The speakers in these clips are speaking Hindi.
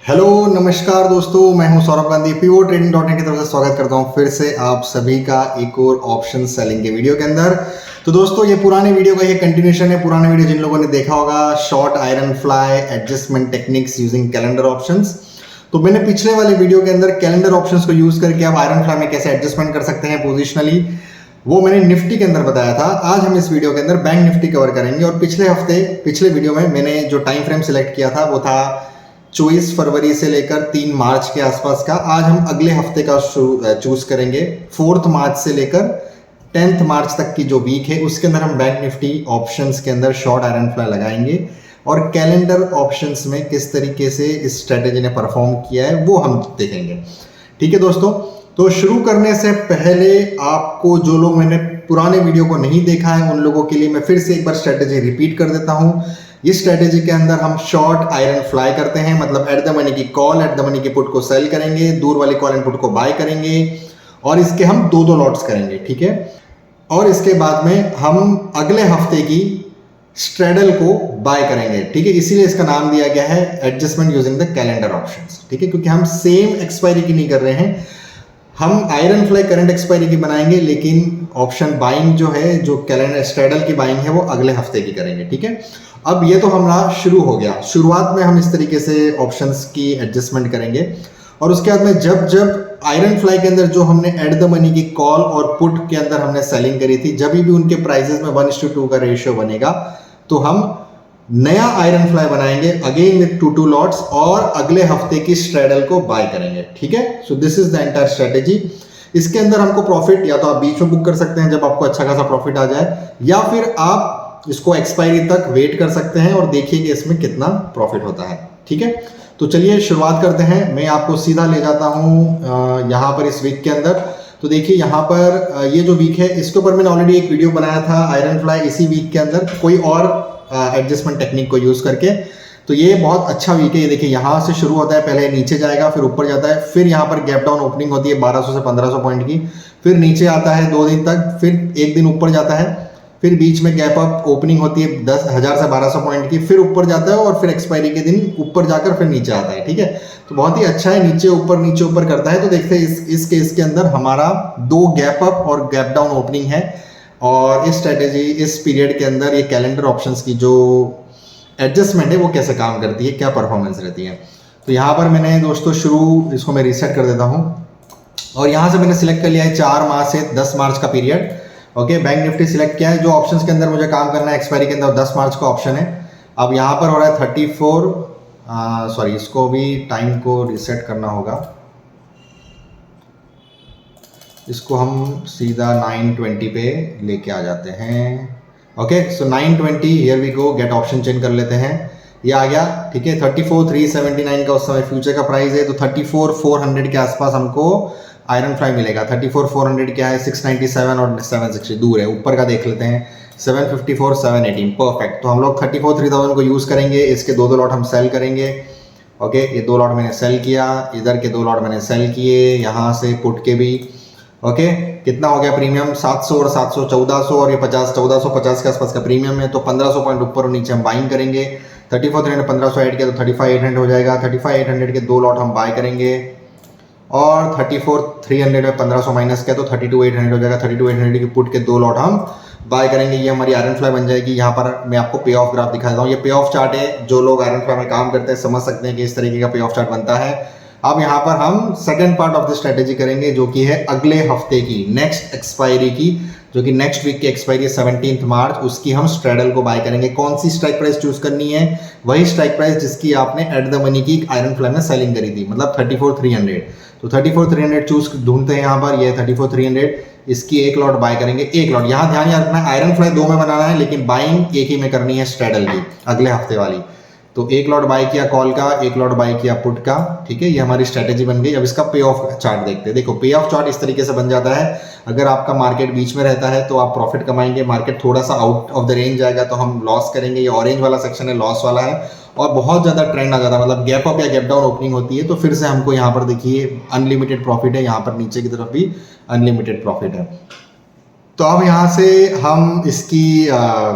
हेलो नमस्कार दोस्तों, मैं हूं Saurabh Gandhi PO trading dot net की तरफ से स्वागत करता हूं फिर से आप सभी का एक और ऑप्शन सेलिंग के वीडियो के अंदर। तो दोस्तों ये पुराने वीडियो का ये कंटिन्यूशन है। पुराने वीडियो जिन लोगों ने देखा होगा, short iron fly adjustment techniques using calendar options. तो मैंने पिछले वाले वीडियो के अंदर कैलेंडर ऑप्शंस को यूज करके आप आयरन फ्लाई में कैसे एडजस्टमेंट कर सकते हैं पोजिशनली, वो मैंने निफ्टी के अंदर बताया था। आज हम इस वीडियो के अंदर बैंक निफ्टी कवर करेंगे। और पिछले वीडियो में मैंने जो टाइम फ्रेम सिलेक्ट किया था वो था 24 फरवरी से लेकर 3 मार्च के आसपास का। आज हम अगले हफ्ते का चूज करेंगे। 4 मार्च से लेकर 10 मार्च तक की जो वीक है उसके अंदर हम बैंक निफ्टी ऑप्शंस के अंदर शॉर्ट आयरन फ्लाई लगाएंगे और कैलेंडर ऑप्शंस में किस तरीके से इस स्ट्रेटेजी ने परफॉर्म किया है वो हम देखेंगे। ठीक है दोस्तों, तो शुरू करने से पहले आपको, जो लोग मैंने पुराने वीडियो को नहीं देखा है उन लोगों के लिए मैं फिर से एक बार स्ट्रेटेजी रिपीट कर देता हूं। इस स्ट्रेटेजी के अंदर हम शॉर्ट आयरन फ्लाई करते हैं, मतलब एट द मनी की कॉल, एट द मनी की पुट को सेल करेंगे, दूर वाली कॉल एंड पुट को बाय करेंगे और इसके हम दो लॉट्स करेंगे। ठीक है, और इसके बाद में हम अगले हफ्ते की स्ट्रेडल को बाय करेंगे। ठीक है, इसीलिए इसका नाम दिया गया है adjustment using the calendar options. ठीक है, क्योंकि हम सेम एक्सपायरी की नहीं कर रहे हैं, हम आयरन फ्लाई करंट एक्सपायरी की बनाएंगे, लेकिन ऑप्शन बाइंग जो है, जो कैलेंडर स्ट्रेडल की बाइंग है, वो अगले हफ्ते की करेंगे। ठीक है, अब ये तो हमारा शुरू हो गया। शुरुआत में हम इस तरीके से ऑप्शंस की एडजस्टमेंट करेंगे और उसके बाद में जब आयरन फ्लाई के अंदर जो हमने एट द मनी की कॉल और पुट के अंदर हमने सेलिंग करी थी, जब भी उनके प्राइसेस में 1:2 का रेशियो बनेगा तो हम नया आयरन फ्लाई बनाएंगे अगेन विथ 2 लॉट्स और अगले हफ्ते की स्ट्रेडल को बाय करेंगे। ठीक है, so this is the entire strategy. इसके अंदर हमको प्रॉफिट या तो आप बीच में बुक कर सकते हैं जब आपको अच्छा खासा प्रॉफिट आ जाए, या फिर आप इसको एक्सपायरी तक वेट कर सकते हैं और देखिए कि इसमें कितना प्रॉफिट होता है। ठीक है, तो चलिए शुरुआत करते हैं। मैं आपको सीधा ले जाता हूं यहाँ पर इस वीक के अंदर। तो देखिए यहाँ पर ये जो वीक है इसके ऊपर मैंने ऑलरेडी एक वीडियो बनाया था आयरन फ्लाई इसी वीक के अंदर कोई और एडजस्टमेंट टेक्निक को यूज करके। तो ये बहुत अच्छा वीक है। ये देखिए यहाँ से शुरू होता है, पहले नीचे जाएगा, फिर ऊपर जाता है, फिर यहाँ पर गैप डाउन ओपनिंग होती है 1200 से 1500 पॉइंट की, फिर नीचे आता है 2 दिन तक, फिर एक दिन ऊपर जाता है, फिर बीच में गैप अप ओपनिंग होती है 10,000 से 1200 पॉइंट की, फिर ऊपर जाता है और फिर एक्सपायरी के दिन ऊपर जाकर फिर नीचे आता है। ठीक है, तो बहुत ही अच्छा है, नीचे ऊपर करता है। तो देखते हैं इस केस के अंदर हमारा 2 गैप अप और गैप डाउन ओपनिंग है और इस स्ट्रेटेजी इस पीरियड के अंदर ये कैलेंडर ऑप्शंस की जो एडजस्टमेंट है वो कैसे काम करती है, क्या परफॉर्मेंस रहती है। तो यहाँ पर मैंने दोस्तों इसको मैं रीसेट कर देता हूँ और यहाँ से मैंने सिलेक्ट कर लिया है 4 मार्च से 10 मार्च का period. Okay, bank Nifty select किया है। जो ऑप्शंस के अंदर मुझे काम करना है एक्सपायरी के अंदर 10 मार्च का ऑप्शन है। अब यहाँ पर हो रहा है 34, सॉरी इसको भी टाइम को रीसेट करना होगा। इसको हम सीधा 9:20 पे लेके आ जाते हैं। Okay, so 9:20 here we go, gate option change कर लेते हैं। ये आ गया। ठीक है, 34,379 का उस समय फ्यूचर का प्राइस है, तो 34,400 के आसपास हमको आयरन फ्लाई मिलेगा। 34,400 क्या है, 697 और 760 दूर है। ऊपर का देख लेते हैं, 754, 718, परफेक्ट। तो हम लोग 34,300 को यूज़ करेंगे। इसके 2 लॉट हम सेल करेंगे। ओके, ये 2 लॉट मैंने सेल किया, इधर के 2 लॉट मैंने सेल किए, यहाँ से पुट के भी। ओके, कितना हो गया प्रीमियम, 700 और 700 1400 और ये 50 1450 के आसपास का प्रीमियम है। तो 1500 पॉइंट ऊपर और नीचे हम बाइंग करेंगे। 34,300 1500 ऐड किया तो 35,800 हो जाएगा। 35,800 के 2 लॉट हम बाय करेंगे और 34,300 में 1500 माइनस किया तो 32,800 हो जाएगा। 32,800 की पुट के 2 लॉट हम बाय करेंगे। ये हमारी आयरन फ्लाई बन जाएगी। यहाँ पर मैं आपको पे ऑफ ग्राफ दिखा देता हूँ। ये पे ऑफ चार्ट है, जो लोग आयरन फ्लाई में काम करते हैं समझ सकते हैं कि इस तरीके का पे ऑफ चार्ट बनता है। अब यहाँ पर हम second part of the strategy करेंगे, जो कि है अगले हफ्ते की नेक्स्ट एक्सपायरी की, जो कि नेक्स्ट वीक की एक्सपायरी है 17 मार्च, उसकी हम स्ट्रेडल को बाय करेंगे। कौन सी स्ट्राइक प्राइस चूज करनी है, वही स्ट्राइक प्राइस जिसकी आपने एट द मनी की आयरन फ्लाई में सेलिंग करी थी, मतलब 34,300। तो 34,300 चूज ढूंढते हैं यहाँ पर, ये 34,300, इसकी 1 लॉट बाय करेंगे। 1 लॉट, यहाँ ध्यान याद रखना है आयरन फ्लाई 2 में बनाना है, लेकिन बाइंग एक ही में करनी है स्ट्रेडल की अगले हफ्ते वाली। तो 1 लॉट बाय किया कॉल का, 1 लॉट बाय किया पुट का। ठीक है, ये हमारी स्ट्रेटेजी बन गई। अब इसका पे ऑफ चार्ट देखते हैं। देखो पे ऑफ चार्ट इस तरीके से बन जाता है। अगर आपका मार्केट बीच में रहता है तो आप प्रॉफिट कमाएंगे, मार्केट थोड़ा सा आउट ऑफ द रेंज जाएगा तो हम लॉस करेंगे। ये ऑरेंज वाला सेक्शन है, लॉस वाला है। और बहुत ज़्यादा ट्रेंड आ जाता है, मतलब गैप अप या गैप डाउन ओपनिंग होती है तो फिर से हमको यहाँ पर देखिए अनलिमिटेड प्रॉफिट है, यहाँ पर नीचे की तरफ भी अनलिमिटेड प्रॉफिट है। तो अब यहाँ से हम इसकी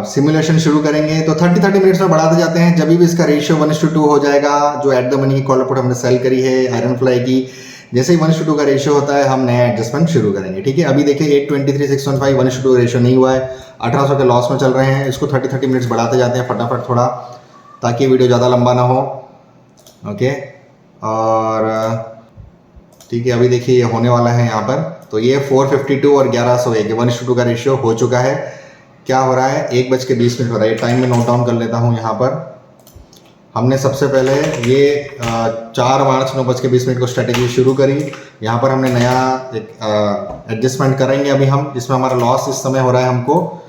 सिमुलेशन शुरू करेंगे। तो 30 मिनट्स में बढ़ाते जाते हैं। जब भी इसका रेशियो 1:2 हो जाएगा, जो एट द मनी की कॉलर पुट हमने सेल करी है आयरन फ्लाई की, जैसे ही 1:2 का रेशियो होता है हम नया एडजस्टमेंट शुरू करेंगे। ठीक है, अभी देखिए 823,615 1:2 रेशियो नहीं हुआ है, 1800 के लॉस में चल रहे हैं। इसको 30 मिनट्स बढ़ाते जाते हैं फटाफट थोड़ा, ताकि वीडियो ज़्यादा लंबा ना हो। ओके, और ठीक है, अभी देखिए ये होने वाला है यहाँ पर। तो ये 452 और 1101 1:2 का रेशियो हो चुका है। क्या हो रहा है, 1:20 हो रहा है। टाइम में नोट डाउन कर लेता हूँ। यहाँ पर हमने सबसे पहले ये 4 मार्च 9:20 को स्ट्रेटेजी शुरू करी। यहाँ पर हमने नया एक एडजस्टमेंट करेंगे अभी हम, जिसमें हमारा लॉस इस समय हो रहा है हमको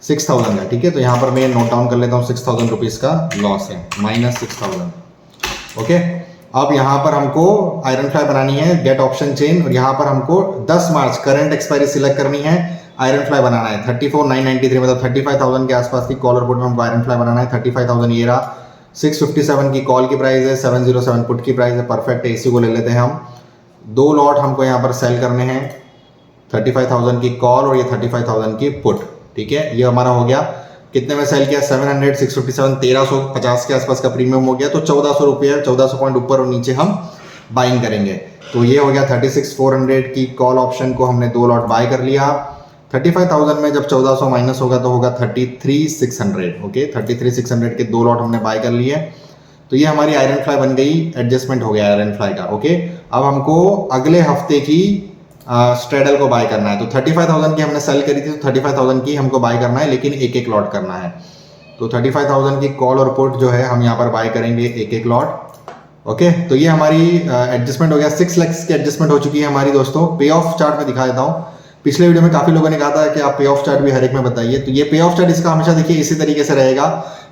6000 का। ठीक है, तो यहाँ पर मैं नोट डाउन कर लेता हूँ, 6000 रुपीज़ का लॉस है, -6000। ओके, अब यहाँ पर हमको आयरन फ्लाई बनानी है, गेट ऑप्शन चेन, और यहाँ पर हमको 10 मार्च करंट एक्सपायरी सिलेक्ट करनी है, आयरन फ्लाई बनाना है। 34,993 मतलब 35,000 के आसपास की कॉलर पुट में हमको आयरन फ्लाई बनाना है। 35,000 ये रहा, 657 की कॉल की प्राइस है, 707 पुट की प्राइस है। परफेक्ट है, इसी को ले लेते हैं हम। 2 लॉट हमको यहाँ पर सेल करने हैं, 35,000 की कॉल और ये 35,000 की पुट। ठीक है, ये हमारा हो गया। कितने में सेल किया, 700, 657, 1350 के आसपास का प्रीमियम हो गया। तो 1400 रुपये, 1400 पॉइंट ऊपर और नीचे हम बाइंग करेंगे। तो ये हो गया 36,400 की कॉल ऑप्शन को हमने 2 लॉट बाय कर लिया। 35,000 में जब 1400 माइनस होगा तो होगा 33,600। ओके, 33,600 के 2 लॉट हमने बाय कर लिए। तो ये हमारी आयरन फ्लाई बन गई, एडजस्टमेंट हो गया आयरन फ्लाई का। ओके, अब हमको अगले हफ्ते की स्ट्रेडल को बाय करना है। तो 35,000 की हमने सेल करी थी, तो 35,000 की हमको बाय करना है, लेकिन एक एक लॉट करना है। तो 35,000 की कॉल और पुट जो है हम यहाँ पर बाय करेंगे एक एक लॉट। ओके, तो ये हमारी एडजस्टमेंट हो गया। 6 लाख की एडजस्टमेंट हो चुकी है हमारी दोस्तों। पे ऑफ चार्ट में दिखा देता हूँ। पिछले वीडियो में काफी लोगों ने कहा था कि आप पे ऑफ चार्ट भी हर एक में बताइए। तो ये पे ऑफ चार्ट इसका हमेशा देखिए इसी तरीके से रहेगा।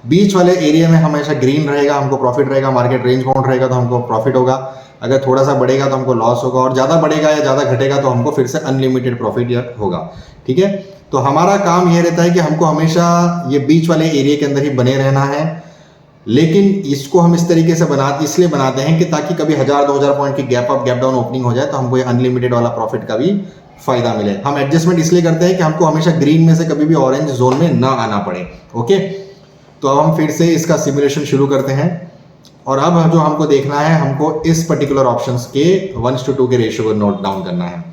बीच वाले एरिया में हमेशा ग्रीन रहेगा, हमको प्रॉफिट रहेगा। मार्केट रेंज बाउंड रहेगा तो हमको प्रॉफिट होगा। अगर थोड़ा सा बढ़ेगा तो हमको लॉस होगा, और ज़्यादा बढ़ेगा या ज़्यादा घटेगा तो हमको फिर से अनलिमिटेड प्रॉफिट होगा। ठीक है, तो हमारा काम ये रहता है कि हमको हमेशा ये बीच वाले एरिया के अंदर ही बने रहना है। लेकिन इसको हम इस तरीके से इसलिए बनाते हैं कि ताकि कभी 1000-2000 पॉइंट की gap up gap down opening हो जाए तो हमको ये अनलिमिटेड वाला प्रॉफिट का भी फायदा मिले। हम एडजस्टमेंट इसलिए करते हैं कि हमको हमेशा ग्रीन में से कभी भी ऑरेंज जोन में ना आना पड़े। ओके, तो अब हम फिर से इसका सिमुलेशन शुरू करते हैं। और अब जो हमको देखना है, हमको इस पर्टिकुलर ऑप्शंस के 1:2 के रेशियो को नोट डाउन करना है।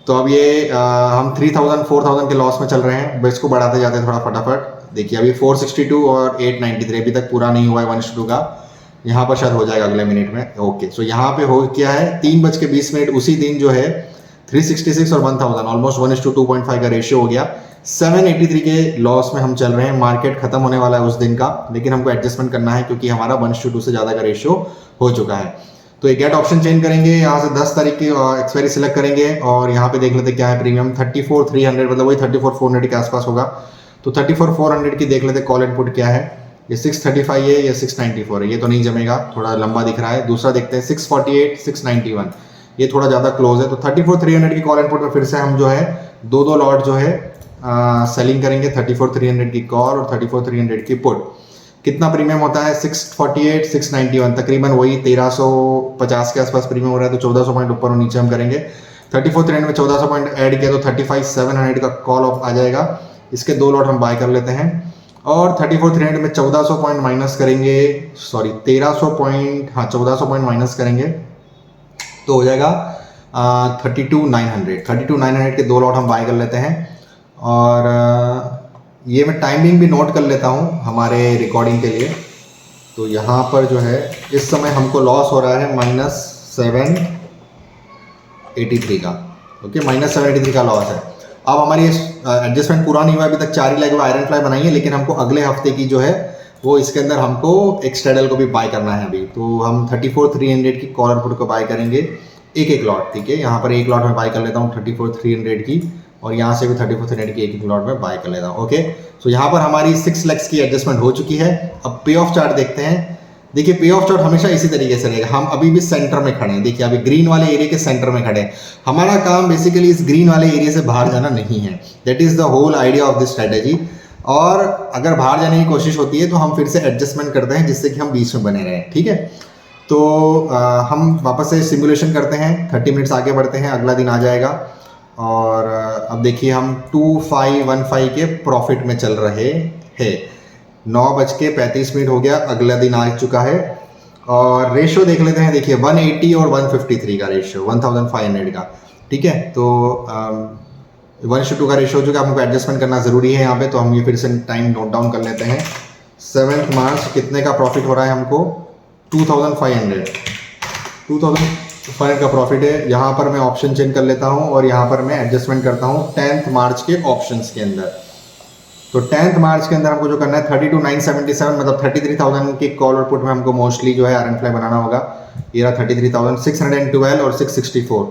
तो अब ये हम 3,000 4,000 के लॉस में चल रहे हैं। बस इसको बढ़ाते जाते हैं थोड़ा फटाफट। देखिए अभी 462 और 893 अभी तक पूरा नहीं हुआ है 1:2 का। यहाँ पर शायद हो जाएगा अगले मिनट में। ओके, सो यहाँ पे हो क्या है, 3:20 उसी दिन जो है 366 और 1000 ऑलमोस्ट 1:2.5 का रेशियो हो गया। 783 के लॉस में हम चल रहे हैं। मार्केट खत्म होने वाला है उस दिन का, लेकिन हमको एडजस्टमेंट करना है क्योंकि हमारा 1:2 से ज़्यादा का रेशियो हो चुका है। तो ये गेट ऑप्शन चेंज करेंगे, यहाँ से 10 तारीख की एक्सपायरी सिलेक्ट करेंगे और यहाँ पे देख लेते क्या है प्रीमियम। 34,300 मतलब वही 34,400 के आसपास होगा। तो 34,400 की देख लेते कॉल एंड पुट क्या है। ये 635 है, ये 694 है, ये तो नहीं जमेगा, थोड़ा लंबा दिख रहा है। दूसरा देखते हैं 648, 691, ये थोड़ा ज़्यादा क्लोज है। तो 34,300 की कॉल एंड पुट में फिर से हम जो है 2 लॉट जो है सेलिंग करेंगे। 34,300 की कॉल और 34,300 की पुट। कितना प्रीमियम होता है, 648, 691, तकरीबन वही 1350 के आसपास प्रीमियम हो रहा है। तो 1400 पॉइंट ऊपर और नीचे हम करेंगे। 34,300 में 1400 पॉइंट ऐड किया तो 35,700 का कॉल ऑफ आ जाएगा। इसके 2 लॉट हम बाय कर लेते हैं। और 34,300 में 1400 पॉइंट माइनस करेंगे, सॉरी 1300 पॉइंट, हाँ 1400 पॉइंट माइनस करेंगे तो हो जाएगा 32,900 के 2 लॉट हम बाय कर लेते हैं। और ये मैं टाइमिंग भी नोट कर लेता हूँ हमारे रिकॉर्डिंग के लिए। तो यहाँ पर जो है इस समय हमको लॉस हो रहा है -783 का। ओके, -783 का लॉस है। अब हमारी एडजस्टमेंट पूरा नहीं हुआ, अभी तक 4 ही लगे हुए आयरन फ्लाई बनाई है, लेकिन हमको अगले हफ्ते की जो है वो इसके अंदर हमको एक स्ट्रेडल को भी बाय करना है अभी। तो हम 34,300 की कॉलर पुट को बाय करेंगे एक लॉट। ठीक है, यहाँ पर एक लॉट में बाय कर लेता हूँ 34,300 की, और यहाँ से भी 34,300 की एक लॉट में बाय कर लेता हूँ। ओके, सो यहाँ पर हमारी 6 लाख की एडजस्टमेंट हो चुकी है। अब पे ऑफ चार्ट देखते हैं। देखिए पे ऑफ चार्ट हमेशा इसी तरीके से रहेगा। हम अभी भी सेंटर में खड़े हैं। देखिए अभी ग्रीन वाले एरिया के सेंटर में खड़े हैं। हमारा काम बेसिकली इस ग्रीन वाले एरिया से बाहर जाना नहीं है। That is the whole idea of this strategy. और अगर बाहर जाने की कोशिश होती है तो हम फिर से एडजस्टमेंट करते हैं जिससे कि हम बीच में बने रहें। ठीक है, तो हम वापस से सिमुलेशन करते हैं। 30 मिनट्स आगे बढ़ते हैं, अगला दिन आ जाएगा और अब देखिए हम 2515 के प्रॉफिट में चल रहे हैं। 9:35 हो गया, अगला दिन आ चुका है। और रेशो देख लेते हैं, देखिए 180 और 153 का रेशो, 1500 का। ठीक है, तो 1:2 का रेशो जो कि हमको एडजस्टमेंट करना ज़रूरी है यहाँ पे, तो हम ये फिर से टाइम नोट डाउन कर लेते हैं। 7 मार्च कितने का प्रॉफिट हो रहा है हमको? 2500 का प्रॉफिट है। यहाँ पर मैं ऑप्शन चेंज कर लेता हूँ और यहाँ पर मैं एडजस्टमेंट करता हूँ 10 मार्च के ऑप्शंस के अंदर। तो 10 मार्च के अंदर हमको जो करना है 32,977 मतलब 33,000 की कॉल और पुट में हमको मोस्टली जो है आयरन फ्लाई बनाना होगा। ये रहा 33,612 और 664।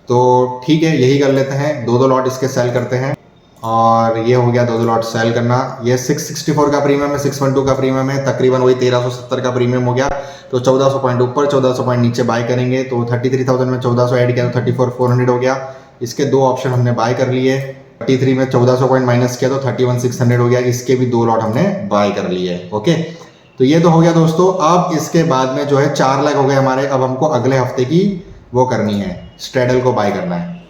तो ठीक है, यही कर लेते हैं, दो लॉट इसके सेल करते हैं। और ये हो गया दो लॉट सेल करना। ये 664 का प्रीमियम है, 612 का प्रीमियम है, तकरीबन वही 1370 का प्रीमियम हो गया। तो 1400 पॉइंट ऊपर 1400 पॉइंट नीचे बाय करेंगे। तो 33,000 में 1400 ऐड किया तो 34,400 हो गया। इसके दो ऑप्शन हमने बाय कर लिए। 33 में 1400 पॉइंट माइनस किया तो 31,600 हो गया। इसके भी दो लॉट हमने बाय कर लिए। ओके, तो ये तो हो गया दोस्तों। अब इसके बाद में जो है 4 लाख हो गए हमारे। अब हमको अगले हफ्ते की वो करनी है, स्ट्रेडल को बाय करना है।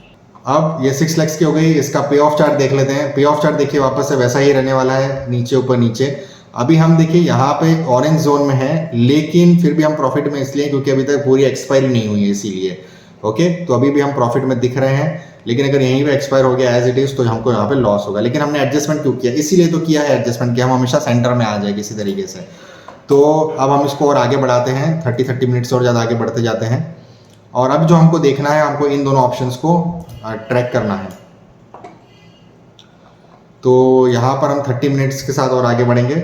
अब ये 6 लाख की हो गई। इसका पे ऑफ चार्ट देख लेते हैं। पे ऑफ चार्ट देखिए वापस से वैसा ही रहने वाला है, नीचे ऊपर नीचे। अभी हम देखिए यहाँ पे ऑरेंज जोन में है, लेकिन फिर भी हम प्रॉफिट में इसलिए क्योंकि अभी तक पूरी एक्सपायरी नहीं हुई है, इसीलिए। ओके, तो अभी भी हम प्रॉफिट में दिख रहे हैं, लेकिन अगर यहीं पे एक्सपायर हो गया एज इट इज तो हमको यहाँ पे लॉस होगा। लेकिन हमने एडजस्टमेंट क्यों किया? इसीलिए तो किया है एडजस्टमेंट, कि हम हमेशा सेंटर में आ जाए किसी तरीके से। तो अब हम इसको और आगे बढ़ाते हैं, 30 मिनट्स और ज़्यादा आगे बढ़ते जाते हैं। और अब जो हमको देखना है, हमको इन दोनों ऑप्शंस को ट्रैक करना है। तो यहाँ पर हम 30 मिनट्स के साथ और आगे बढ़ेंगे।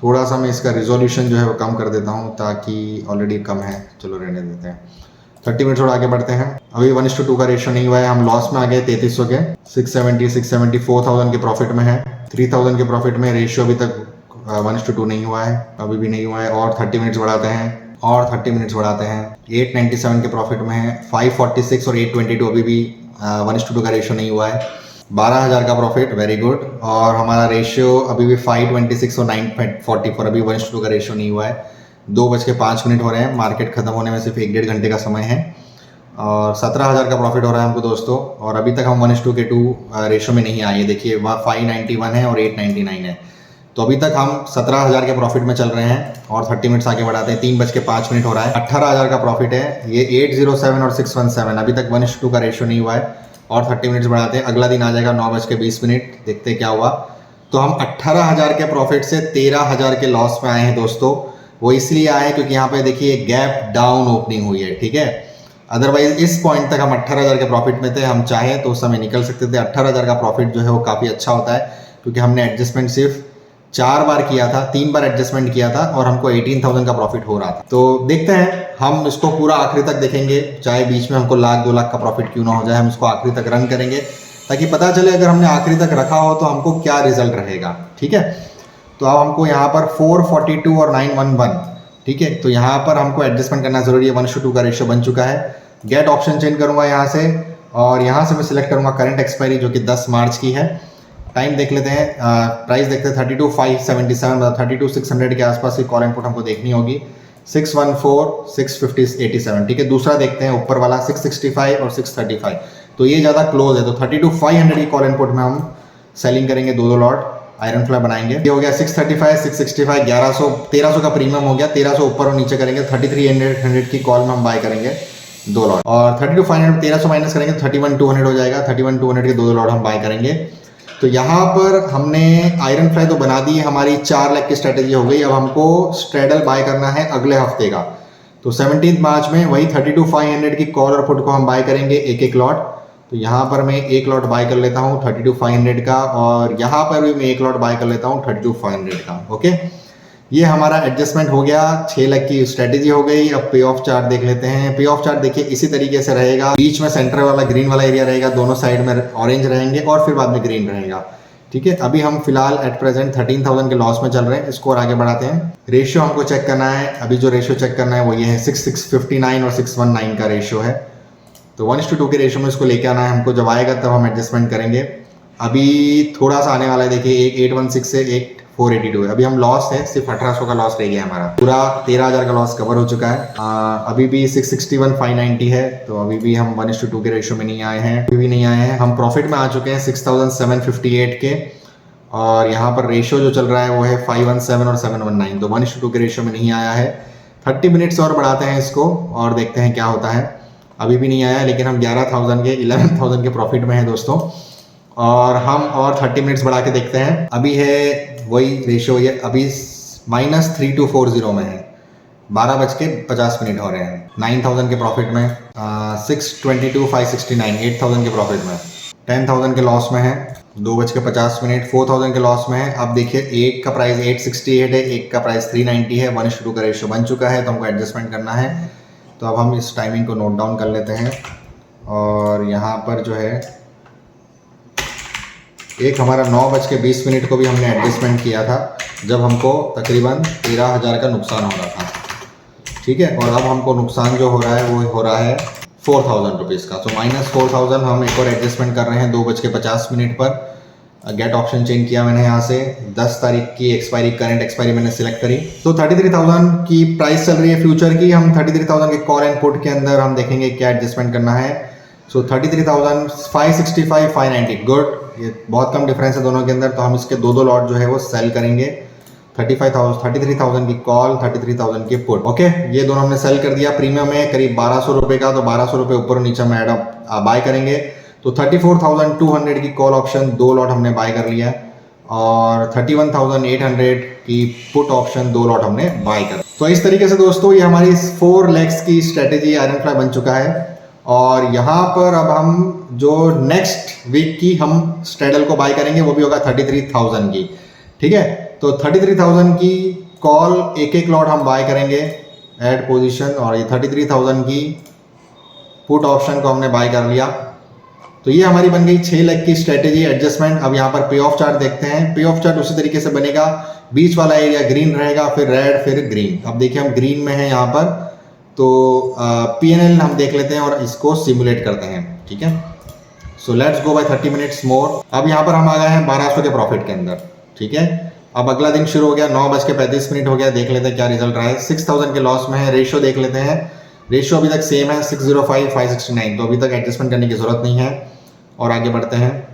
थोड़ा सा मैं इसका रिजोल्यूशन जो है वो कम कर देता हूँ, ताकि ऑलरेडी कम है, चलो रहने देते हैं। 30 मिनट्स और आगे बढ़ते हैं। अभी 1:2 का रेशो नहीं हुआ है, हम लॉस में आ गए 3300 के। 670 4,000 के प्रॉफिट में है। 3,000 के प्रॉफिट में रेशियो अभी तक 1:2 नहीं हुआ है, अभी भी नहीं हुआ है। और 30 मिनट्स बढ़ाते हैं, और 30 मिनट्स बढ़ाते हैं। 897 के प्रॉफिट में है। 546 और 822 अभी भी 1:2 का रेशियो नहीं हुआ है। 12,000 का प्रॉफिट, वेरी गुड। और हमारा रेशियो अभी भी 526 और 944, अभी 1:2 का रेशियो नहीं हुआ है। 2:05 हो रहे हैं, मार्केट खत्म होने में सिर्फ 1-1.5 घंटे का समय है। और 17,000 का प्रॉफिट हो रहा है हमको दोस्तों। और अभी तक हम 1:2 रेशियो में नहीं आए, देखिए वहाँ 591 है और 899 है। तो अभी तक हम 17,000 के प्रॉफिट में चल रहे हैं। और 30 मिनट्स आगे बढ़ाते हैं, 3:05 हो रहा है। 18,000 का प्रॉफिट है। ये 807 और 617, अभी तक 1:2 का रेशियो नहीं हुआ है। और 30 मिनट्स बढ़ाते हैं, अगला दिन आ जाएगा 9:20, देखते हैं क्या हुआ। तो हम 18,000 के प्रॉफिट से 13,000 के लॉस में आए हैं दोस्तों। वो इसलिए आए क्योंकि यहाँ पे देखिए गैप डाउन ओपनिंग हुई है, ठीक है। अदरवाइज इस पॉइंट तक हम 18,000 के प्रॉफिट में थे, हम चाहें तो उस समय निकल सकते थे। 18,000 का प्रॉफिट जो है वो काफ़ी अच्छा होता है, क्योंकि हमने एडजस्टमेंट सिर्फ 4 बार किया था, 3 बार एडजस्टमेंट किया था और हमको 18,000 का प्रॉफिट हो रहा था। तो देखते हैं, हम इसको पूरा आखिरी तक देखेंगे, चाहे बीच में हमको 1,00,000 2 लाख का प्रॉफिट क्यों ना हो जाए, हम इसको आखिरी तक रन करेंगे, ताकि पता चले अगर हमने आखिरी तक रखा हो तो हमको क्या रिजल्ट रहेगा। ठीक है, तो अब हमको यहाँ पर 442 और 911, ठीक है, तो यहाँ पर हमको एडजस्टमेंट करना जरूरी है। 1:2 का रेशियो बन चुका है। गेट ऑप्शन चेंज करूँगा यहाँ से, और यहाँ से मैं सिलेक्ट करूँगा करंट एक्सपायरी, जो कि 10 मार्च की है। टाइम देख लेते हैं, प्राइस देखते हैं 32,577 मतलब 32,600 के आसपास की कॉल इनपुट हमको देखनी होगी। 614 650 ठीक है। दूसरा देखते हैं ऊपर वाला 665 और 635, तो ये ज़्यादा क्लोज है। तो 32,500 की कॉल इनपुट में हम सेलिंग करेंगे, दो लॉट आयरन फ्लाई बनाएंगे। ये हो गया 635 665, 1100 1300 का प्रीमियम हो गया। 1300 ऊपर और नीचे करेंगे। 3300 की कॉल में हम बाय करेंगे दो लॉट, और 32,500 में 1300 माइनस करेंगे तो 31,200 हो जाएगा। 31,200 के दो लॉट हम बाय करेंगे। तो यहाँ पर हमने आयरन फ्लाई तो बना दी, हमारी 4 लाख की स्ट्रेटेजी हो गई। अब हमको स्ट्रेडल बाय करना है अगले हफ्ते का। तो 17 मार्च में वही 32,500 की कॉल और पुट को हम बाय करेंगे एक लॉट। तो यहाँ पर मैं एक लॉट बाय कर लेता हूँ 32,500 का, और यहाँ पर भी मैं एक लॉट बाय कर लेता हूँ 32,500 का। ओके, ये हमारा एडजस्टमेंट हो गया। 6 लाख की स्ट्रेटेजी हो गई। अब पे ऑफ चार्ट देख लेते हैं। पे ऑफ चार्ट देखिए इसी तरीके से रहेगा, बीच में सेंटर वाला ग्रीन वाला एरिया रहेगा, दोनों साइड में ऑरेंज रहेंगे और फिर बाद में ग्रीन रहेगा। ठीक है, अभी हम फिलहाल एट प्रेजेंट 13,000 के लॉस में चल रहे हैं। इसको और आगे बढ़ाते हैं। रेशियो हमको चेक करना है। अभी जो रेशियो चेक करना है वो ये है 659 और 619 का रेशियो है। तो 1:2 के रेशियो में इसको लेके आना है हमको। जब आएगा तब हम एडजस्टमेंट करेंगे। अभी थोड़ा सा आने वाला है, देखिए एक 816 से 482 है। अभी हम लॉस है, सिर्फ 1800 का लॉस रह गया हमारा, पूरा 13,000 का लॉस कवर हो चुका है। अभी भी 661 590 है, तो अभी भी हम 1:2 के रेशियो में नहीं आए हैं, अभी भी नहीं आए हैं। हम प्रॉफिट में आ चुके हैं 6758 के, और यहाँ पर रेशियो जो चल रहा है वो है 517 और 719, तो 1:2 के रेशियो में नहीं आया है। 30 मिनट्स और बढ़ाते हैं इसको और देखते हैं क्या होता है। अभी भी नहीं आया, लेकिन हम 11,000 के प्रॉफिट में है दोस्तों, और हम और 30 मिनट्स बढ़ा के देखते हैं। अभी है वही रेशियो, ये अभी -3240 में है, 12:50 हो रहे हैं। 9,000 के प्रॉफिट में, 622 569, 8,000 के प्रॉफिट में, 10,000 के लॉस में है, 2:50, 4,000 के लॉस में है। अब देखिए एक का प्राइस 868 है, एक का प्राइस 390 है, 1:2 का रेशियो बन चुका है, तो हमको एडजस्टमेंट करना है। तो अब हम इस टाइमिंग को नोट डाउन कर लेते हैं, और यहाँ पर जो है एक हमारा 9:20 को भी हमने एडजस्टमेंट किया था, जब हमको तकरीबन 13,000 का नुकसान हो रहा था, ठीक है। और अब हमको नुकसान जो हो रहा है वो हो रहा है 4,000 रुपीज़ का, तो -4,000 हम एक और एडजस्टमेंट कर रहे हैं 2:50 पर। गेट ऑप्शन चेंज किया मैंने यहाँ से, 10 तारीख की एक्सपायरी, करंट एक्सपायरी मैंने सिलेक्ट करी। तो 33,000 की प्राइस चल रही है फ्यूचर की। हम 33,000 के कॉल एंड पुट के अंदर हम देखेंगे क्या एडजस्टमेंट करना है। सो 33,000 565 590, गुड, ये बहुत कम डिफरेंस है दोनों के अंदर, तो हम इसके दो लॉट जो है वो सेल करेंगे। 33,000 की कॉल, 33,000 की पुट, ओके। ये दोनों हमने सेल कर दिया। प्रीमियम है करीब 1200 रुपये का, तो 1200 रुपये ऊपर नीचे हम ऐड बाय करेंगे। तो 34,200 की कॉल ऑप्शन 2 लॉट हमने बाय कर लिया, और 31,800 की पुट ऑप्शन 2 लॉट हमने बाय कर। तो इस तरीके से दोस्तों ये हमारी 4 लेग्स की स्ट्रेटेजी आयरन फ्लाई बन चुका है। और यहाँ पर अब हम जो नेक्स्ट वीक की हम स्ट्रेडल को बाय करेंगे वो भी होगा 33,000 की, ठीक है। तो 33,000 की कॉल एक लॉट हम बाय करेंगे, ऐड पोजीशन, और ये 33,000 की पुट ऑप्शन को हमने बाय कर लिया। तो ये हमारी बन गई 6 लेग की स्ट्रेटेजी एडजस्टमेंट। अब यहाँ पर पे ऑफ चार्ट देखते हैं। पे ऑफ चार्ट उसी तरीके से बनेगा, बीच वाला एरिया ग्रीन रहेगा, फिर रेड, फिर ग्रीन। अब देखिए हम ग्रीन में हैं यहाँ पर, तो PNL हम देख लेते हैं और इसको सिमुलेट करते हैं, ठीक है। So let's go by 30 minutes more. अब यहाँ पर हम आ गए हैं 1200 के प्रॉफिट के अंदर, ठीक है। अब अगला दिन शुरू हो गया, 9:35 हो गया, देख लेते हैं क्या रिजल्ट रहा है। 6,000 के लॉस में है। रेशियो देख लेते हैं, रेशियो अभी तक सेम है 605 569, तो अभी तक एडजस्टमेंट करने की जरूरत नहीं है, और आगे बढ़ते हैं।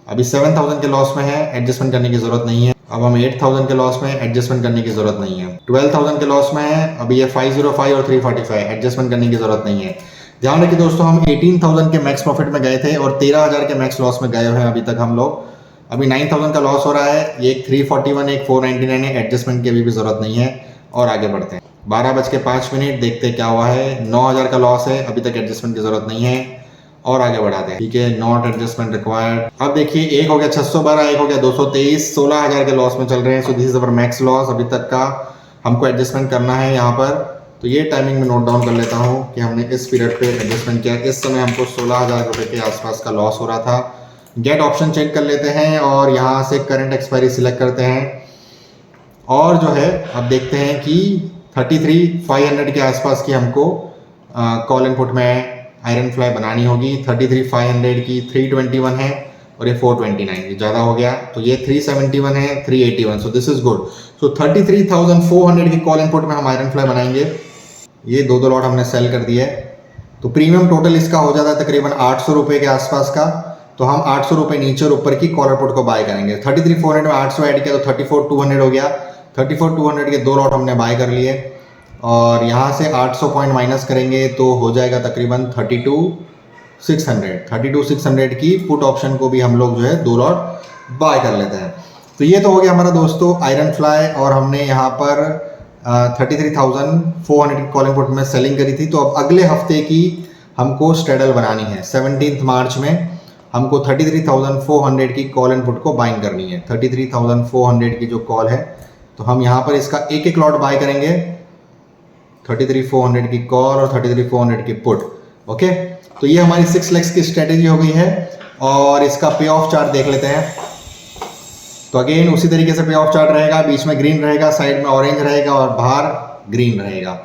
अभी 7,000 के लॉस में है, एडजस्टमेंट करने की जरूरत नहीं है। अब हम 8,000 के लॉस में, एडजस्टमेंट करने की जरूरत नहीं है। 12,000 के लॉस में है, अभी ये 505 और 345, एडजस्टमेंट करने की जरूरत नहीं है। ध्यान रखिए दोस्तों, हम 18,000 के मैक्स प्रॉफिट में गए थे और 13,000 के मैक्स लॉस में गए हुए हैं अभी तक हम लोग। अभी 9,000 का लॉस हो रहा है, एक 341, एक 499 है, एडजस्टमेंट की अभी भी जरूरत नहीं है, और आगे बढ़ते हैं। 12:05 देखते हैं क्या हुआ है। 9,000 का लॉस है, अभी तक एडजस्टमेंट की जरूरत नहीं है, और आगे बढ़ाते हैं, ठीक है। Not adjustment required. अब देखिए एक हो गया 612, एक हो गया 223, 16,000 के लॉस में चल रहे हैं। So this is our max loss अभी तक का, हमको एडजस्टमेंट करना है यहाँ पर। तो ये टाइमिंग में नोट डाउन कर लेता हूँ कि हमने इस पीरियड पे एडजस्टमेंट किया। इस समय हमको 16,000 रुपये के आसपास का लॉस हो रहा था। गेट ऑप्शन चेक कर लेते हैं, और यहाँ से करंट एक्सपायरी सिलेक्ट करते हैं, और जो है अब देखते हैं कि 33,500 के आसपास की हमको कॉल एंड पुट में आयरन फ्लाई बनानी होगी। 33,500 की 321 है, और ये 429, ये ज़्यादा हो गया, तो ये 371 है, 381, सो दिस इज गुड। सो 33,400 की कॉल एंड पुट में हम आयरन फ्लाई बनाएंगे। ये दो लॉट हमने सेल कर दिए, तो प्रीमियम टोटल इसका हो जाता है तकरीबन 800 रुपये के आसपास का। तो हम 800 रुपये नीचे और ऊपर की कॉल एंड पुट को बाय करेंगे। 33,400 में 800 ऐड किया तो 34,200 हो गया। 34,200 के 2 लॉट हमने बाय कर लिए, और यहाँ से 800 पॉइंट माइनस करेंगे तो हो जाएगा तकरीबन 32,600 की पुट ऑप्शन को भी हम लोग जो है 2 लॉट बाय कर लेते हैं। तो ये तो हो गया हमारा दोस्तों आयरन फ्लाई, और हमने यहाँ पर 33,400 की कॉलिंग पुट में सेलिंग करी थी। तो अब अगले हफ्ते की हमको स्ट्रेडल बनानी है। 17 मार्च में हमको 33,400 की कॉल एंड पुट को बाइंग करनी है। 33,400 की जो कॉल है, तो हम यहाँ पर इसका एक लॉट बाय करेंगे, 33,400 की कॉल और 33,400 की पुट, ओके। तो ये हमारी 6 लेग्स की स्ट्रेटेजी हो गई है, और इसका पे ऑफ चार्ट देख लेते हैं। तो अगेन उसी तरीके से पे ऑफ चार्ट रहेगा, बीच में ग्रीन रहेगा, साइड में ऑरेंज रहेगा, और बाहर ग्रीन रहेगा,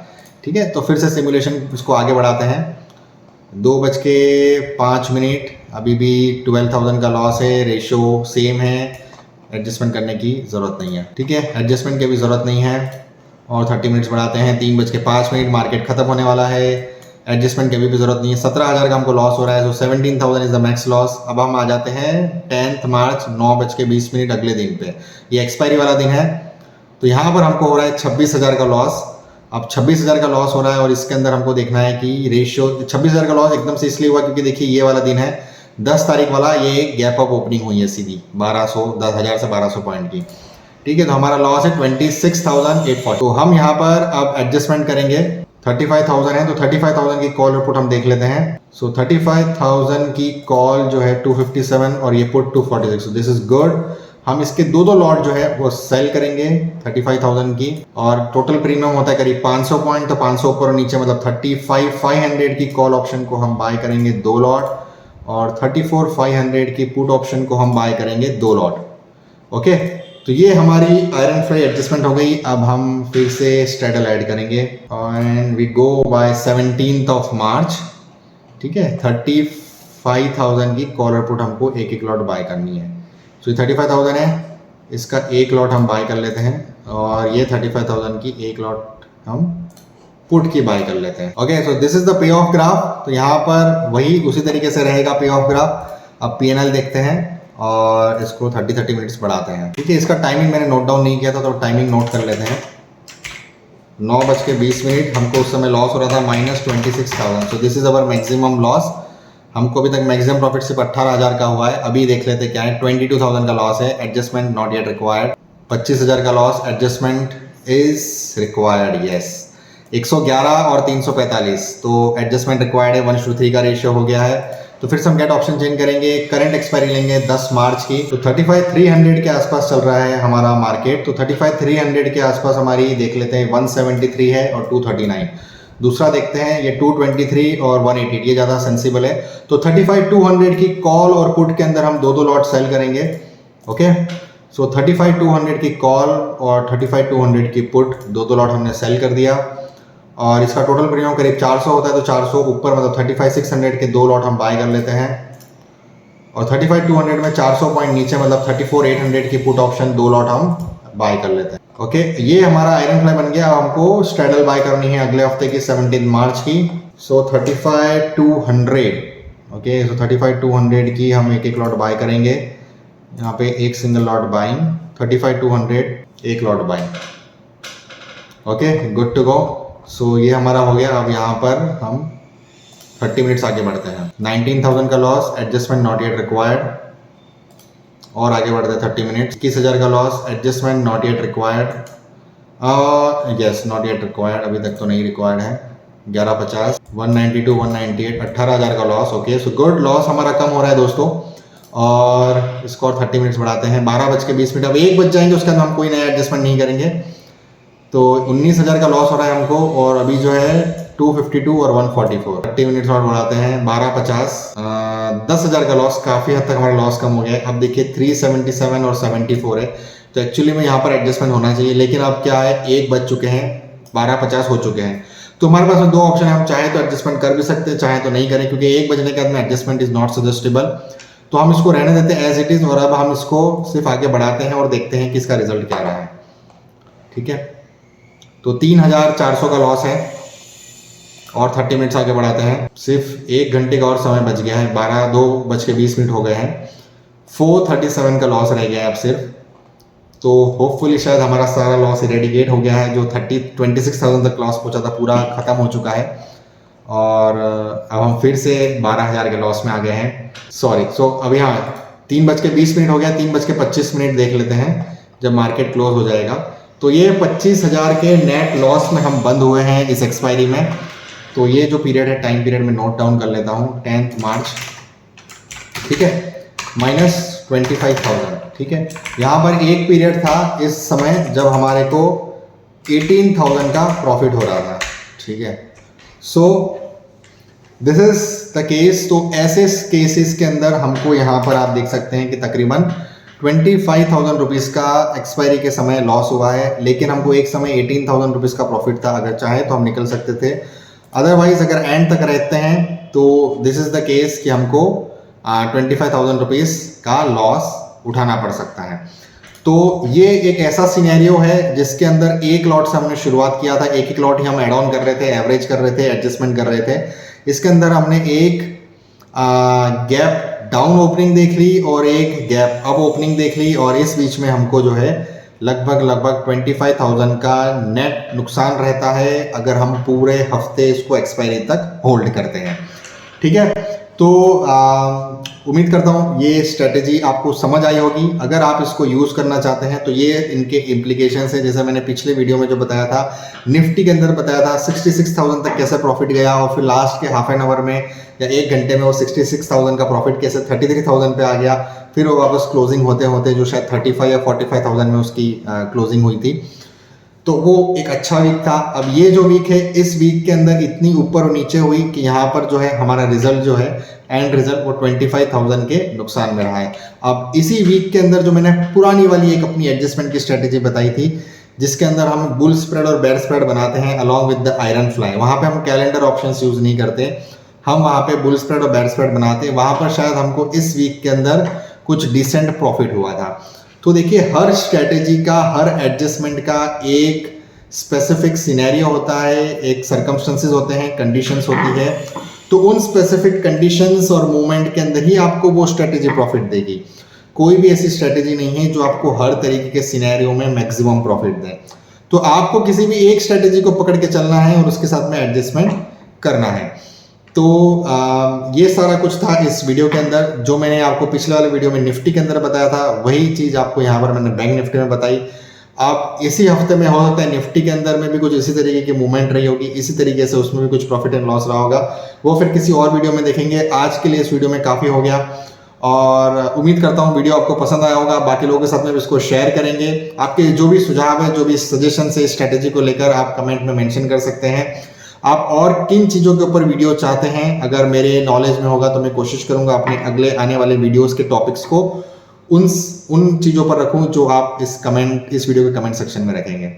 ठीक है। तो फिर से सिमुलेशन इसको आगे बढ़ाते हैं। 2:05, अभी भी 12,000 का लॉस है, रेशियो सेम है, एडजस्टमेंट करने की ज़रूरत नहीं है। ठीक है, एडजस्टमेंट की भी ज़रूरत नहीं है। और 30 मिनट्स बढ़ाते हैं, 3:05, मार्केट खत्म होने वाला है। एडजस्टमेंट की भी ज़रूरत नहीं है। 17,000 का हमको लॉस हो रहा है, सो 17,000 इज द मैक्स लॉस। अब हम आ जाते हैं 10 मार्च 9:20 अगले दिन पे, ये एक्सपायरी वाला दिन है। तो यहाँ पर हमको हो रहा है 26,000 का लॉस। अब 26,000 का लॉस हो रहा है और इसके अंदर हमको देखना है कि रेशियो 26,000 का लॉस एकदम से इसलिए हुआ क्योंकि देखिए ये वाला दिन है 10 तारीख वाला, ये एक गैप अप ओपनिंग हुई है सीधी 10,000 से 1200 पॉइंट की। ठीक है, तो हमारा लॉस है 26,840। तो हम यहाँ पर अब एडजस्टमेंट करेंगे। 35,000 है तो 35,000 की कॉल और पुट हम देख लेते हैं। सो 35,000 की कॉल जो है 257 और ये पुट 246, दिस इज गुड। हम इसके दो लॉट जो है वो सेल करेंगे 35,000 की, और टोटल प्रीमियम होता है करीब 500 पॉइंट, तो 500 ऊपर और नीचे मतलब 35,500 की कॉल ऑप्शन को हम बाय करेंगे 2 लॉट, और 34,500 की पुट ऑप्शन को हम बाय करेंगे 2 लॉट। ओके, तो ये हमारी आयरन फ्लाई एडजस्टमेंट हो गई। अब हम फिर से स्ट्रेडल ऐड करेंगे एंड वी गो बाय 17 मार्च। ठीक है, 35,000 की कॉल और पुट हमको एक लॉट बाय करनी है। तो ये 35,000 है, इसका एक लॉट हम बाय कर लेते हैं, और ये 35,000 की एक लॉट हम पुट की बाय कर लेते हैं। Okay, so this is the pay of graph. तो यहाँ पर वही उसी तरीके से रहेगा पे ऑफ ग्राफ। अब पीएनएल देखते हैं और इसको 30 मिनट्स बढ़ाते हैं। ठीक है, इसका टाइमिंग मैंने नोट डाउन नहीं किया था, तो टाइमिंग नोट कर लेते हैं। 9:20 हमको उस समय लॉस हो रहा था -26,000। So this is our maximum loss. हमको अभी तक मैक्सिमम प्रॉफिट सिर्फ 18,000 का हुआ है। अभी देख लेते क्या है, 22,000 का लॉस है, एडजस्टमेंट नॉट येट रिक्वायर्ड। 25,000 का loss, adjustment is required, yes. 111 और 345, तो एडजस्टमेंट रिक्वायर्ड है। 1:3 का रेशियो हो गया है। तो फिर से हम गेट ऑप्शन चेंज करेंगे, करंट एक्सपायरी लेंगे 10 मार्च की। तो 35,300 के आसपास चल रहा है हमारा मार्केट। तो 35,300 के आसपास हमारी देख लेते हैं 173 है और 239। दूसरा देखते हैं, ये 223 और 188, ये ज़्यादा सेंसिबल है। तो 35,200 की कॉल और पुट के अंदर हम दो लॉट सेल करेंगे। ओके, सो 35,200 की कॉल और 35,200 की पुट दो लॉट हमने सेल कर दिया, और इसका टोटल प्रीमियम करीब 400 होता है। तो 400 ऊपर मतलब 35,600 के दो लॉट हम बाय कर लेते हैं, और 35,200 में 400 पॉइंट नीचे मतलब 34,800 की पुट ऑप्शन दो लॉट हम बाय कर लेते हैं। ओके, ये हमारा आयरन फ्लाई बन गया। अब हमको स्ट्रेडल बाय करनी है अगले हफ्ते की 17 मार्च की। सो 35,200, ओके, सो 35,200 की हम एक लॉट बाय करेंगे। यहाँ पे एक सिंगल लॉट बाइंग, 35,200 एक lot buying. Okay, good to go. So ये हमारा हो गया। अब यहाँ पर हम 30 मिनट्स आगे बढ़ते हैं। 19,000 का loss, adjustment not yet required, और आगे बढ़ते हैं 30 मिनट्स। 21,000 का loss, adjustment not yet required, yes not yet required, अभी तक तो नहीं रिक्वायर्ड है। 1150, 192, 198, 18,000 का loss. Okay, so good, loss हमारा कम हो रहा है दोस्तों। और इसको और 30 मिनट्स बढ़ाते हैं। 12:20, अब 1 बज जाएंगे, उसके अंदर हम कोई नया एडजस्टमेंट नहीं करेंगे। तो 19,000 का लॉस हो रहा है हमको, और अभी जो है 252 और 144। 30 मिनट्स और बढ़ाते हैं। 12:50, 10,000 का लॉस, काफ़ी हद तक हमारा लॉस कम हो गया है। अब देखिए 377 और 74 है, तो एक्चुअली में यहाँ पर एडजस्टमेंट होना चाहिए, लेकिन अब क्या है 1 बज चुके हैं, 12:50 हो चुके हैं। तो हमारे पास में दो ऑप्शन है, हम चाहे तो एडजस्टमेंट कर भी सकते हैं, चाहे तो नहीं करें, क्योंकि 1 बजने के बाद में एडजस्टमेंट इज नॉट सजेस्टेबल। तो हम इसको रहने देते हैं एज इट इज़, और अब हम इसको सिर्फ आगे बढ़ाते हैं और देखते हैं कि इसका रिजल्ट क्या रहा है। ठीक है, तो 3,400 का लॉस है, और 30 मिनट्स आगे बढ़ाते हैं। सिर्फ 1 घंटे का और समय बच गया है, 2:20 हो गए हैं। 437 का लॉस रह गया है अब सिर्फ। तो होपफुली शायद हमारा सारा लॉस इरेडिकेट हो गया है, जो 26,000 तक लॉस पहुंचा था पूरा खत्म हो चुका है, और अब हम फिर से 12,000 के लॉस में आ गए हैं। सो अभी हाँ 3:20 हो गया, 3:25 देख लेते हैं जब मार्केट क्लोज हो जाएगा। तो ये 25,000 के नेट लॉस में हम बंद हुए हैं इस एक्सपायरी में। तो ये जो पीरियड है, टाइम पीरियड में नोट डाउन कर लेता हूँ, 10 मार्च, ठीक है, -25,000। ठीक है, यहाँ पर एक पीरियड था इस समय जब हमारे को 18,000 का प्रॉफिट हो रहा था। ठीक है, so this is the case. तो ऐसे केसेस के अंदर हमको यहाँ पर आप देख सकते हैं कि तकरीबन 25,000 रुपीज़ का एक्सपायरी के समय लॉस हुआ है, लेकिन हमको एक समय 18,000 रुपीज़ का प्रॉफिट था। अगर चाहे तो हम निकल सकते थे, अदरवाइज अगर एंड तक रहते हैं तो दिस इज द केस कि हमको 25,000 रुपीज़ का लॉस उठाना पड़ सकता है। तो ये एक ऐसा सिनेरियो है जिसके अंदर एक लॉट से हमने शुरुआत किया था, एक लॉट ही हम ऐड ऑन कर रहे थे, एवरेज कर रहे थे, एडजस्टमेंट कर रहे थे। इसके अंदर हमने एक गैप डाउन ओपनिंग देख ली और एक गैप अप ओपनिंग देख ली, और इस बीच में हमको जो है लगभग 25,000 का नेट नुकसान रहता है अगर हम पूरे हफ्ते इसको एक्सपायरी तक होल्ड करते हैं। ठीक है, तो उम्मीद करता हूँ ये स्ट्रेटेजी आपको समझ आई होगी। अगर आप इसको यूज़ करना चाहते हैं तो ये इनके इम्प्लीकेशंस है, जैसे मैंने पिछले वीडियो में जो बताया था, निफ्टी के अंदर बताया था 66,000 तक कैसे प्रॉफिट गया, और फिर लास्ट के हाफ एन आवर में या 1 घंटे में वो 66,000 का प्रॉफिट कैसे 33,000 पे आ गया, फिर वो वापस क्लोजिंग होते होते जो शायद 35 या 45,000 में उसकी क्लोजिंग हुई थी। तो वो एक अच्छा वीक था। अब ये जो वीक है, इस वीक के अंदर इतनी ऊपर और नीचे हुई कि यहाँ पर जो है हमारा रिजल्ट जो है एंड रिजल्ट वो 25,000 के नुकसान में रहा है। अब इसी वीक के अंदर जो मैंने पुरानी वाली एक अपनी एडजस्टमेंट की स्ट्रेटेजी बताई थी, जिसके अंदर हम बुल स्प्रेड और बेयर स्प्रेड बनाते हैं along with the iron fly, वहाँ पे हम कैलेंडर ऑप्शंस यूज नहीं करते, हम वहाँ पे बुल स्प्रेड और बेयर स्प्रेड बनाते हैं। वहाँ पर शायद हमको इस वीक के अंदर कुछ डिसेंट प्रॉफिट हुआ था। तो देखिए, हर स्ट्रेटेजी का, हर एडजस्टमेंट का एक स्पेसिफिक सिनेरियो होता है, एक सर्कमस्टेंसेस होते हैं, कंडीशंस होती है। तो उन स्पेसिफिक कंडीशंस और मूवमेंट के अंदर ही आपको वो स्ट्रेटेजी प्रॉफिट देगी। कोई भी ऐसी स्ट्रेटेजी नहीं है जो आपको हर तरीके के सिनेरियो में मैक्सिमम प्रॉफिट दे। तो आपको किसी भी एक स्ट्रेटेजी को पकड़ के चलना है और उसके साथ में एडजस्टमेंट करना है। तो ये सारा कुछ था इस वीडियो के अंदर। जो मैंने आपको पिछले वाले वीडियो में निफ्टी के अंदर बताया था, वही चीज़ आपको यहाँ पर मैंने बैंक निफ्टी में बताई। आप इसी हफ्ते में हो सकता है निफ्टी के अंदर में भी कुछ इसी तरीके की मूवमेंट रही होगी, इसी तरीके से उसमें भी कुछ प्रॉफिट एंड लॉस रहा होगा, वो फिर किसी और वीडियो में देखेंगे। आज के लिए इस वीडियो में काफ़ी हो गया, और उम्मीद करता हूँ वीडियो आपको पसंद आया होगा। बाकी लोगों के साथ में भी इसको शेयर करेंगे। आपके जो भी सुझाव है, जो भी सजेशन है स्ट्रेटेजी को लेकर, आप कमेंट में मेंशन कर सकते हैं। आप और किन चीज़ों के वीडियो चाहते हैं, अगर मेरे नॉलेज में होगा तो मैं कोशिश करूंगा अपने अगले आने वाले वीडियोस के टॉपिक्स को उन चीज़ों पर रखूं जो आप इस वीडियो के कमेंट सेक्शन में रखेंगे।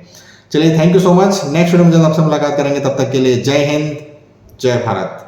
चलिए, thank you so much. Next video में जल्द आपसे मुलाकात करेंगे। तब तक के लिए जय हिंद, जय भारत।